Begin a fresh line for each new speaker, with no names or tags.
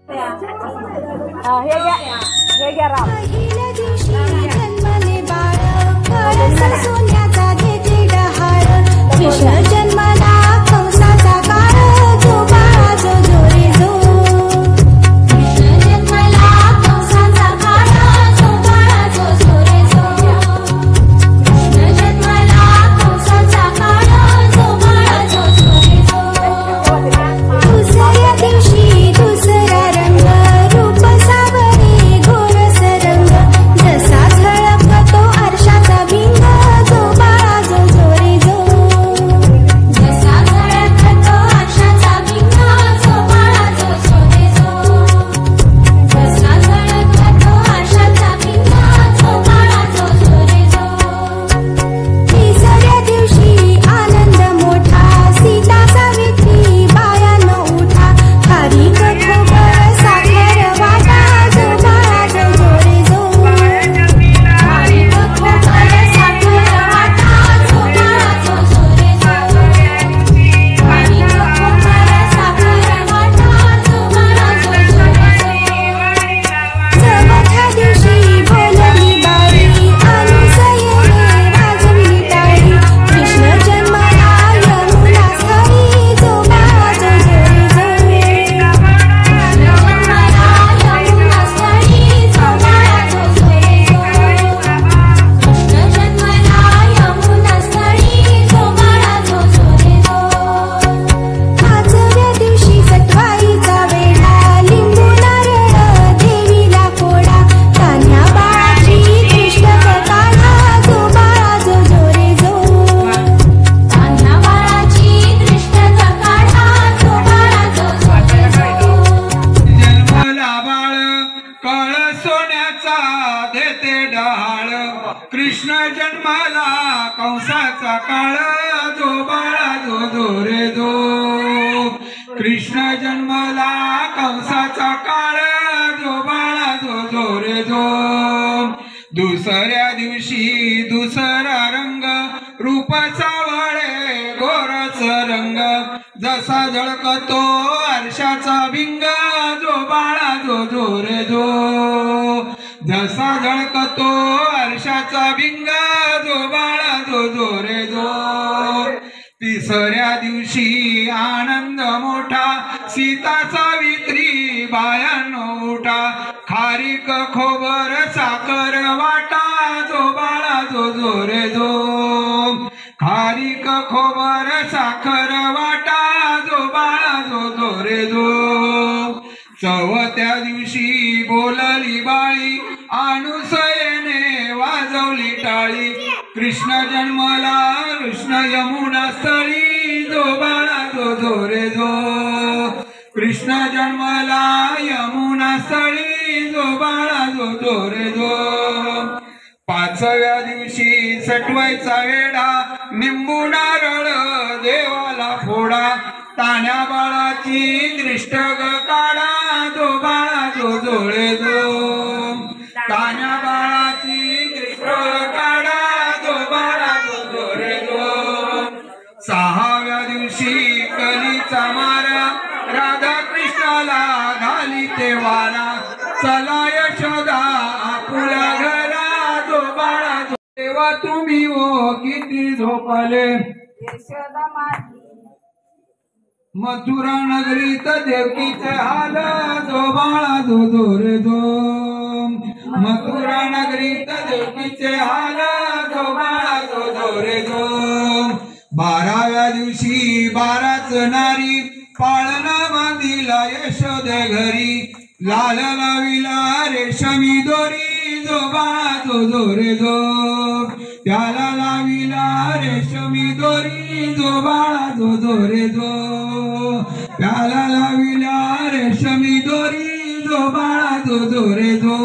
हे घ्या राम.
पहिल्या दिवशी जन्मले बाळ, कळस सोन्याचा घेते डहाळ. कृष्ण जन्मला कंसाचा काळ, जो बाळा जो जो रे जो. कृष्ण जन्मला कंसाचा काळ, जो बाळा जो जो रे जो. कृष्ण जन्मला कंसाचा काळ, जो बाळा जो जो रे जो. दुसऱ्या दिवशी दुसरा रंग, रूप सावरे घोरस रंग. जसा झळकतो आरशाचा भिंग, जो बाळा जो जो रे जो. जसा झळकतो आरशाचा भिंग, जो बाळा जो जो रे जो. जसा झळकतो आरशाचा भिंग, जो बाळा जो जो रे जो. तिसऱ्या दिवशी आनंद मोठा, सीता सावित्री बायानो उठा. खारीक खोबर साखर वाटा, जो बाळा जो जो रे जो. खारीक खोबर साखर वाटा, जो बाळा जो जो रे जो. खारीक खोबर साखर वाटा, जो बाळा जो जो रे जो. चौथ्या दिवशी बोलली बाई, अनुसयेने वाजवली टाळी. कृष्ण जन्मला यमुना स्थळी, जो बाळा जो जो रे जो. कृष्ण जन्मला यमुना स्थळी, जो बाळा जो जो रे जो. कृष्ण जन्मला यमुना स्थळी, जो बाळा जो जो रे जो. पाचव्या दिवशी सटवाईचा वेढा, लिंबू नारळ देवीला फोडा. तान्ह्या बाळाची कृष्ण काढा, जो बाळा जो जो रे जो. तान्ह्या बाळाची कृष्ण काढा, जो बाळा जो जो रे जो.
जन्मला बाळ काळ सोन्याचा देते डहाळ. कृष्ण जन्माला कंसाचा काळ, जो बाळा जो जो रे जो. कृष्ण जन्मला कंसाचा काळ, जो बाळा जो जो रे जो. दुसऱ्या दिवशी दुसरा रंग, रूप सावळे गोरस रंग. जसा झळकतो आरशाचा भिंग, जो बाळा जो जो रे जो. जसा झळकतो आरशाचा भिंग, जो बाळा जो जो रे जो. तिसऱ्या दिवशी आनंद मोठा, सीता सावित्री बायानो उठा. खारीक खोबर साखर वाटा, जो बाळा जो जो रे जो. खारीक खोबर साखर वाटा, जो बाळा जो जो रे जो. चौथ्या दिवशी बोलली बाळी, अनुसयेने वाजवली टाळी. कृष्ण जन्मला कृष्ण यमुना स्थळी, जो बाळा जो जो रे जो. कृष्ण जन्मला यमुना स्थळी, जो बाळा जो जो रे जो. पाचव्या दिवशी सटवायचा वेढा, निंबू नारळ देवाला फोडा. तान्ह्या बाळाची दृष्ट काढा, जो बाळा जो जो रे जो. तान्ह्या बाळाची दृष्ट काढा, जो बाळा जो जो रे जो. सहाव्या दिवशी कलीचा मारा, राधा कृष्णाला घाली ते वारा. चला यशोदा आपुल्या घरा, जो बाळा जो. तेव्हा तुम्ही ओ किती झोपले,
यशोदा माती
मथुरा नगरीत देवकीचे हाल, जो बाळा जो जो रे जो. मथुरा नगरीत देवकीचे हाल, जो बाळा जो जो रे जो. 12व्या दिवशी 12च नारी, पाळणा बांधिला यशोदे घरी. लाल लाविला रेशमी दोरी, जो बाळा जो जो रे जो. त्याला लाविला रेशमी दोरी, जो बाळा जो जो रे जो. त्याला लाविला रेशमी दोरी, जो बाळा जो जो रे जो.